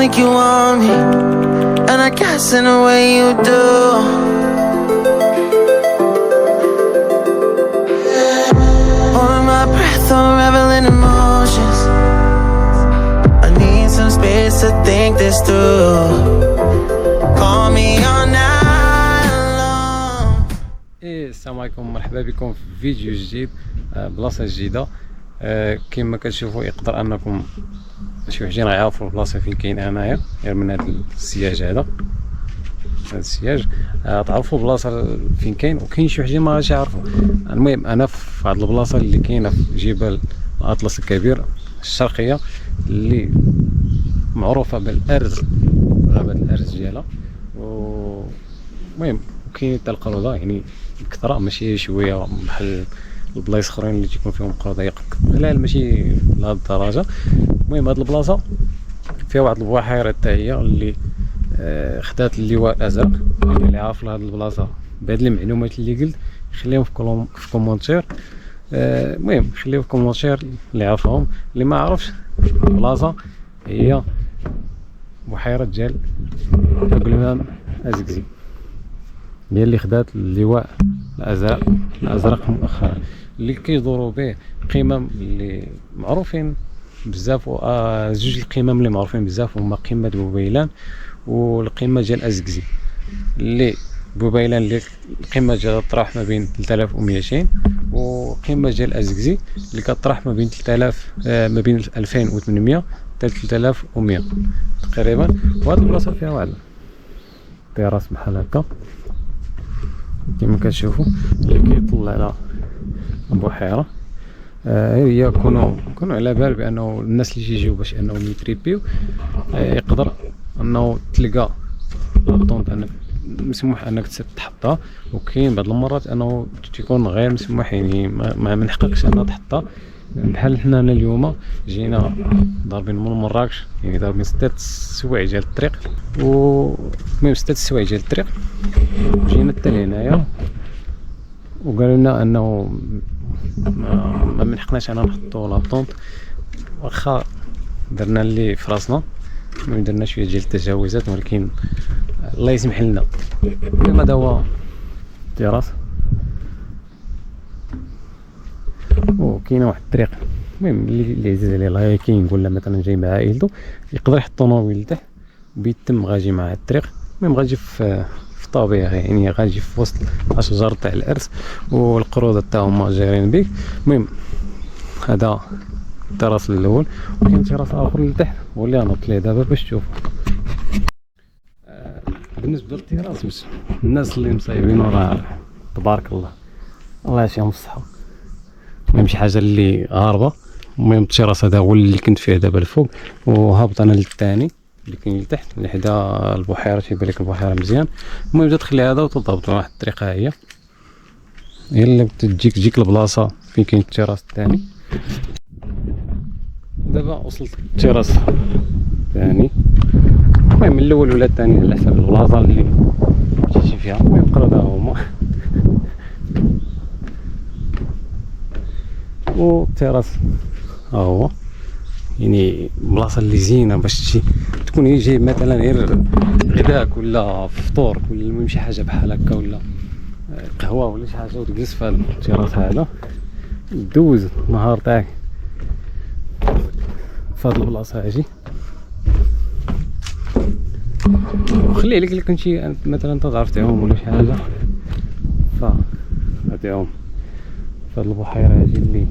like you want me, and I guess in a way you do. Holding my breath, unraveling emotions. I need some space to think this through. Call me all night long. السلام عليكم، مرحبا بكم في فيديو جديد، بلاصه جديده. كما كتشوفوا يقدر انكم شي وحدين غيعرفوا البلاصه فين كاين انايا غير من هذا السياج. هذا السياج تعرفوا البلاصه فين كاين، وكاين شي وحدين ما غاديش يعرفوا. المهم انا في هذه البلاصه اللي كاينه في جبال الاطلس الكبير الشرقيه، اللي معروفه بالارز، غابه الارز ديالها. المهم كاين حتى القروضه، يعني كثره ماشي شويه بحال البلايص اخرين اللي تيكون فيهم قروضه قلال، ماشي لهاد الدرجه. المهم هاد البلاصه فيها واحد البحيره حتى هي اللي خدات اللواء الازرق. يعني اللي عارف لهاد البلاصه بهاد المعلومات اللي قلت خليهم في كومونتير. المهم خليهم في كومونتير اللي عرفهم. اللي ما عرفش البلاصه هي بحيره ديال القلمام ازكزي، هي اللي خدات اللواء الازرق مؤخرا، اللي كيدوروا به قمم اللي معروفين بزاف. زوج القمم اللي معروفين بزاف هما قمه بوبيلان والقمه ديال ازكزي. اللي بوبيلان اللي القمه ديالها طرح ما بين 3200، وقمه ديال ازكزي اللي كطرح ما بين 3000 ما بين 2800 حتى 3100 تقريبا. وهاد البلاصه فيها واحد التراس بحال هكا كما كتشوفوا اللي كيطل على البحيره. هي كونوا على بال بانه الناس اللي تيجيو باش انهم يتريبيو يقدر انه تلقى الطونط انك مسموح انك تحطها، وكاين بعض المرات انه تيكون غير مسموح، يعني ما نحققش انها تحطها. بحال حنا اليوم جينا ضاربين من مراكش، يعني ضاربين 6 سوايع ديال الطريق، المهم 6 سوايع ديال الطريق جينا حتى لهنايا وقالوا لنا انه ما منحقناش انا نحطوا لا طونط، واخا درنا اللي في راسنا، درنا شويه ديال التجاوزات، ولكن الله يسمح لنا. المهم هذا هو التراس، وكاينه واحد الطريق. المهم اللي عزيز عليه الهايكينغ ولا مثلا جاي مع عائلته يقدر يحط طونوبيل لتحت وبيتم غادي مع الطريق. المهم غادي في طبيعي، يعني غادي في وسط الاشجار تاع الارز والقروضه حتى هما جايرين بك. المهم هذا التراس الاول، وكاين تراس اخر لتحت واللي غنط ليه دابا باش تشوف. بالنسبه للتراس الناس اللي مصايبين راه تبارك الله، الله يعطيهم الصحه، المهم شي حاجه اللي غاربه. المهم التراس هذا هو اللي كنت فيه دابا الفوق، وهابط انا للثاني اللي كاين لتحت اللي حدا البحيره، تيبان لك البحيره مزيان. المهم جات تخلي هذا وتضبط واحد الطريقه هي اللي تجيك البلاصه فين كاين التراس الثاني. دابا وصلت التراس الثاني، المهم الاول ولا الثاني على حسب البلاصه اللي مشيتي فيها. المهم قرب هما والتراس ها هو، يعني بلاصه اللي زينه باش تكون هي جاي مثلا غير غداك ولا فطور ولا المهم شي حاجه بحال هكا، ولا قهوه ولا شي حاجه، وتجلس في هذا التراس هذا دوز النهار تاعك في هاد البلاصه هاجي. وخلي عليك اللي كنتي مثلا تعرف تعوم ولا شي حاجه، فعطيهم في هاد البحيره هادي اللي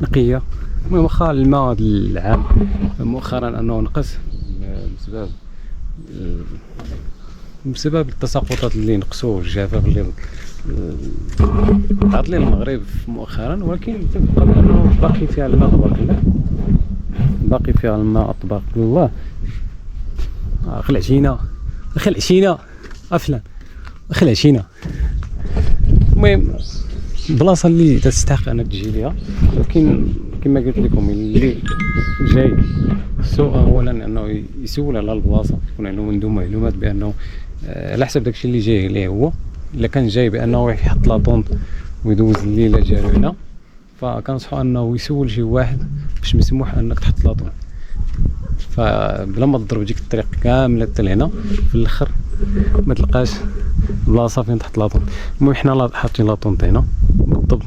نقيه. المهم واخا الماء هاد العام مؤخرا انه نقص بسبب التساقطات اللي نقصوا والجفاف اللي تعرض ليه المغرب مؤخرا، ولكن تبقى انه باقي فيها الماء تبارك الله، باقي فيها الماء تبارك الله. خلعتينا افلان خلعتينا. المهم البلاصه اللي تستحق انك تجي ليها، ولكن كما قلت لكم اللي جاي السوق اولا انه يسول على البلاصه، يكون عنده معلومات بانه على حسب داكشي اللي جاي ليه هو. الا كان جاي بانه يحط لا طونط ويدوز الليله ديالو هنا، فكنصحو انه يسول شي واحد باش مسموح انك تحط لا طونط. فبلا ما تضرب ديك الطريق كامله حتى لهنا في الاخر ما تلقاش بلاصه فين تحط لاطون. المهم حنا حاطين لاطون هنا بالضبط.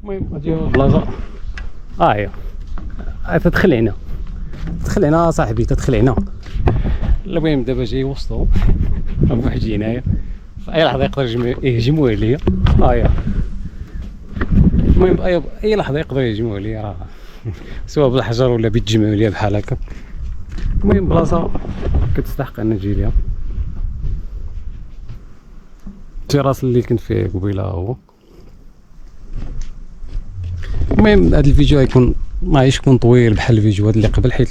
المهم غادي البلاصه هي تدخل هنا، تدخل هنا صاحبي، تدخل هنا. المهم دابا جاي وسطهم واحد جاي هنايا في اي لحظه يقدر يهجموا عليا. المهم اي لحظه يقدروا يهجموا عليا، راه سواء بالحجر ولا بيتجمعوا ليا بحال هكا. المهم بلاصه كتستحق ان نجي ليها. التراس اللي كنت فيه قبيله هو. المهم هذا الفيديو غيكون ما يكون طويل بحال الفيديوهات اللي قبل، حيت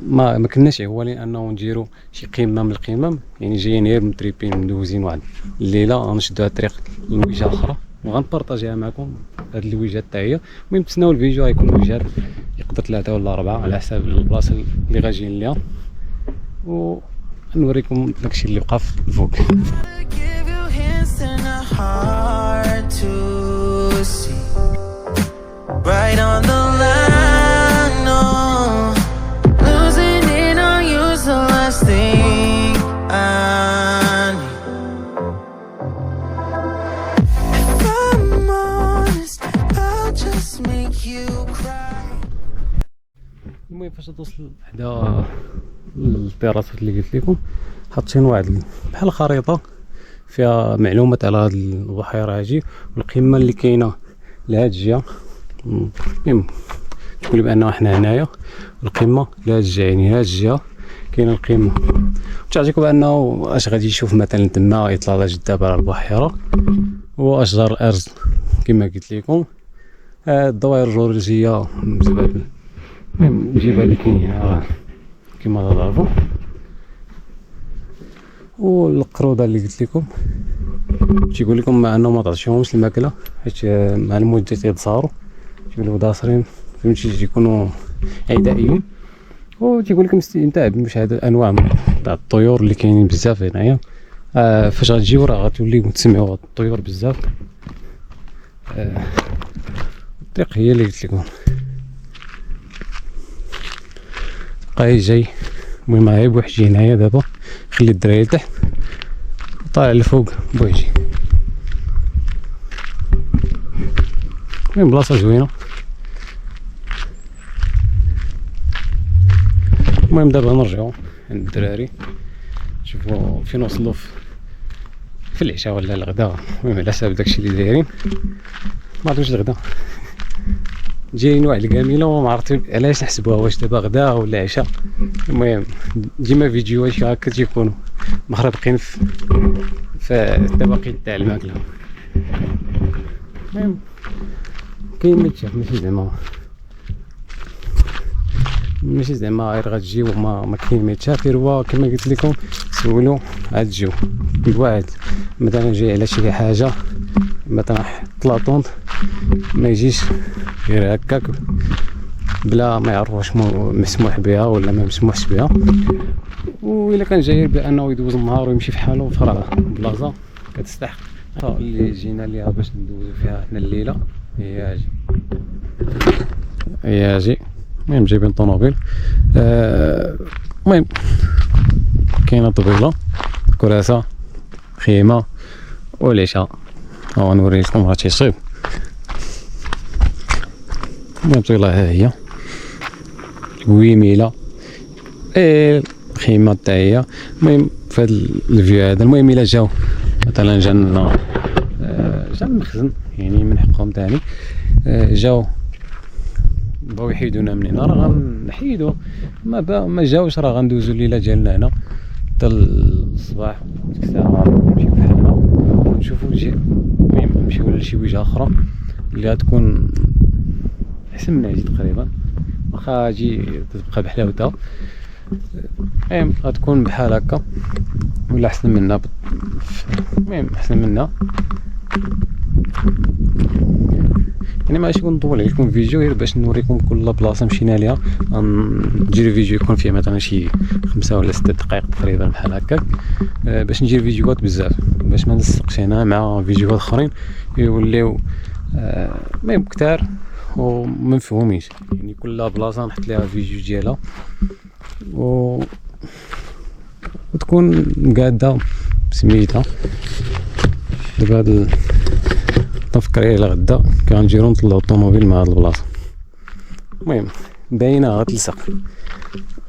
ما كناش عوالين انه نديرو شي قمه من القمم، يعني جايين غير متريبين مدوزين واحد الليله غنشدو هاد الطريق لوجهه اخرى وغنبارطاجيها معكم هاد الوجهات حتى هي. المهم تسناو الفيديو، غيكون وجهات يقدر 3 ولا 4 على حسب البلاصه اللي غاجيين ليها، ونوريكم داكشي اللي بقى في الفوق. Give you hints and a heart to see. Right on the line, no. Losing it on you's the last thing I need. If I'm honest, I'll just make you cry. المهم فاش توصل حدا البيراسات اللي قلت لكم، حاطين واحد بحال خريطه فيها معلومات على هاد البحيره هاجي والقمه اللي كاينه لهاد الجهه. المهم تقول بانه حنا هنايا القمه لهاد الجهه، يعني هاد الجهه كاينه القمه، وتعطيكم بانه اش غادي يشوف مثلا تما اطلاله جذابه على البحيره واشجار الارز كما قلت لكم. الدوائر الجيولوجيه بزاف، المهم الجبال اللي كاينين هنا كما تعرفوا، والقروده اللي قلت لكم تيقول لكم مع انه ما تعطيهمش الماكله حيت مع المده تيتصاروا تيولوا داصرين، فهمتي، تيكونوا عدائيين. وتيقول لكم استمتاع بمشاهده انواع تاع الطيور اللي كاينين بزاف هنايا. فاش غتجيو راه غتوليو تسمعوا الطيور بزاف. الطريق هي اللي قلت لكم بقى جاي. المهم هاي بواحد جاي هنايا دابا، خلي الدراري لتحت طالع لفوق بويجي. المهم بلاصه زوينه. المهم دابا نرجعو عند الدراري نشوفو فين وصلوا في العشاء ولا الغداء. المهم على حساب داكشي اللي دايرين، ما عرفتش الغداء جايين واحد الكاميله وما عرفت علاش نحسبوها واش دابا غدا ولا عشاء. المهم ديما فيديوهات هكا تيكونوا مخربقين في التوقيت تاع الماكله. المهم كاين ما تشاف، ماشي زعما غير غتجي وما كاين ما يتشاف، هو كما قلت لكم سولوا عاد تجيو. كل واحد مثلا جاي على شي حاجه مثلا طلاطون ما يجيش غير هكاك بلا ما يعرف واش مسموح بها ولا ما مسموحش بها. والا كان جاي بانه يدوز النهار ويمشي في حاله فراه بلاصه كتستحق اللي جينا ليها باش ندوزو فيها حنا الليله. هي اجي المهم جايبين طوموبيل. المهم كاينه طويله كراسه خيمه والعشاء. نوريكم راه تيصيب. المهم طويله ها هي ويميله الخيمه حتى هي. المهم في هذا الفيو هذا، المهم الا جاو مثلا جا المخزن يعني من حقهم ثاني جاو بغاو يحيدونا من هنا راه غنحيدو، ما جاوش راه غندوزو الليله ديالنا هنا حتى الصباح ديك الساعه نمشيو بحالنا ونشوفو المهم نمشيو لشي وجهه اخرى اللي غتكون احسن من هادي تقريبا، واخا هاجي تبقى بحلاوتها. المهم غتكون بحال هكا ولا احسن منها. المهم احسن منها يعني ماشي يكون نطول عليكم فيديو غير باش نوريكم كل بلاصه مشينا ليها. ندير فيديو يكون فيه مثلا شي 5 ولا 6 دقائق تقريبا بحال هكاك باش ندير فيديوهات بزاف باش ما نلصقش هنا مع فيديوهات اخرين يوليو المهم كتار وما مفهومينش، يعني كل بلاصه نحط ليها فيديو ديالها وتكون مقاده بسميتها. دابا هاد تنفكر على غدا كنجيرو نطلعو الطوموبيل مع هاد البلاصه. المهم باينه غتلصق،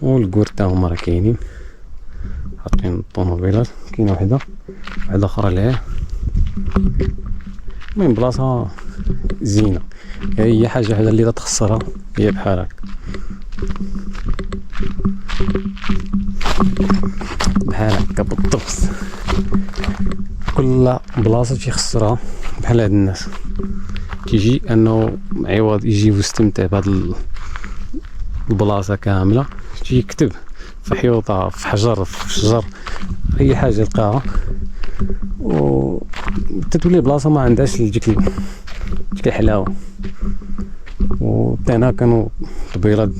والكور تا هما راه كاينين حاطين الطوموبيلات، كاينه وحده اخرى لها. المهم بلاصه زينه، هي حاجه وحده اللي تخسرها هي بحال هكا، بحال هكا بالضبط. كل بلاصه تيخسرها بحال هاد الناس، كيجي انه عوض يجي يستمتع بهاد البلاصه كامله، تيجي يكتب في حيوطه، في حجر، في شجر، اي حاجه يلقاها، و تتولي بلاصه ما عندهاش ديك الحلاوه. وتانا كانوا قبيله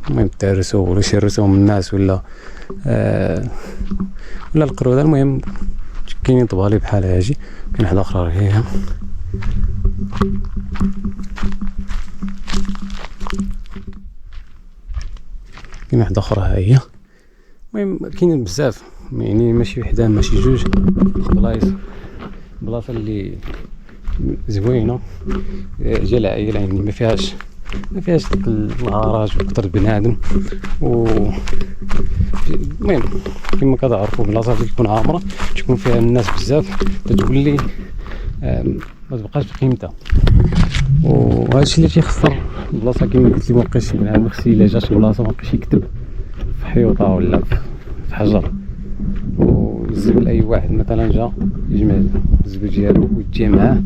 المهم تهرسوا ولا شرسوا من الناس ولا ولا القروده. المهم كاينين طبالي بحال هاجي، كاين واحده اخرى هي كاين واحده اخرى ها هي. المهم كاينين بزاف، يعني ماشي وحده ماشي جوج بلاصه اللي زوينه جا العائله، يعني ما فيهاش ديك العراج وكثر بنادم. و المهم كما كتعرفوا بلاصه اللي تكون عامره تكون فيها الناس بزاف، تتولي ما تبقاش بقيمتها. وهادشي اللي تيخسر البلاصه كما قلت لي. مابقاش بنادم خصو الا جات البلاصه مابقاش يكتب في حيوطه ولا في حجر، والزبل اي واحد مثلا جا يجمع الزبل ديالو ويجي معاه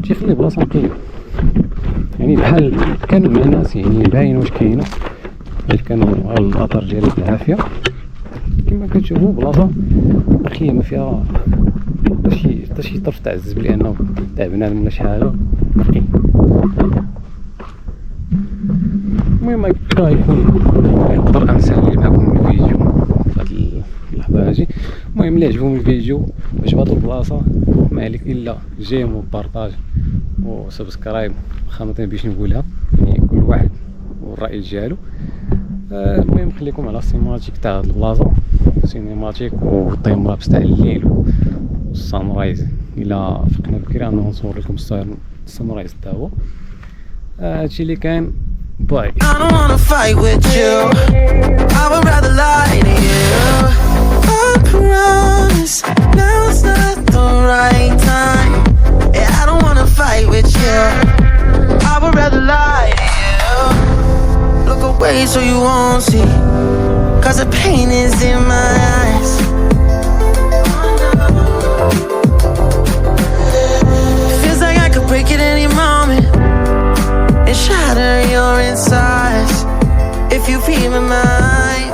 تيخلي البلاصه نقيه. يعني بحال كانوا مع الناس، يعني باين واش كاينه، حيت كانوا الاثار ديالها بالعافيه كما كتشوفوا. بلاصه نقيه ما فيها حتى شي طرف تاع الزبل لانه تاع بنادم ولا شي حاجه نقي. المهم هكا يقدر انسالي معكم الفيديو في هاد اللحظه هادي. المهم اللي عجبهم الفيديو وعجبات البلاصه ما عليك الا جيم وبارطاج وسبسكرايب، خامطين باش نقولها، يعني كل واحد والراي ديالو. المهم خليكم على السينماتيك تاع هاد البلاصه، سينماتيك والتايم لابس تاع الليل والسانرايز. الى فقنا بكري انه نصور لكم السانرايز تا هو. هادشي اللي كان. باي. I don't wanna fight with you, I would rather lie to you. I promise now's not the right time. Yeah, I don't wanna fight with you, I would rather lie to you. Look away so you won't see, cause the pain is in my eyes. Feels like I could break it any moment and shatter your insides if you feel my mind.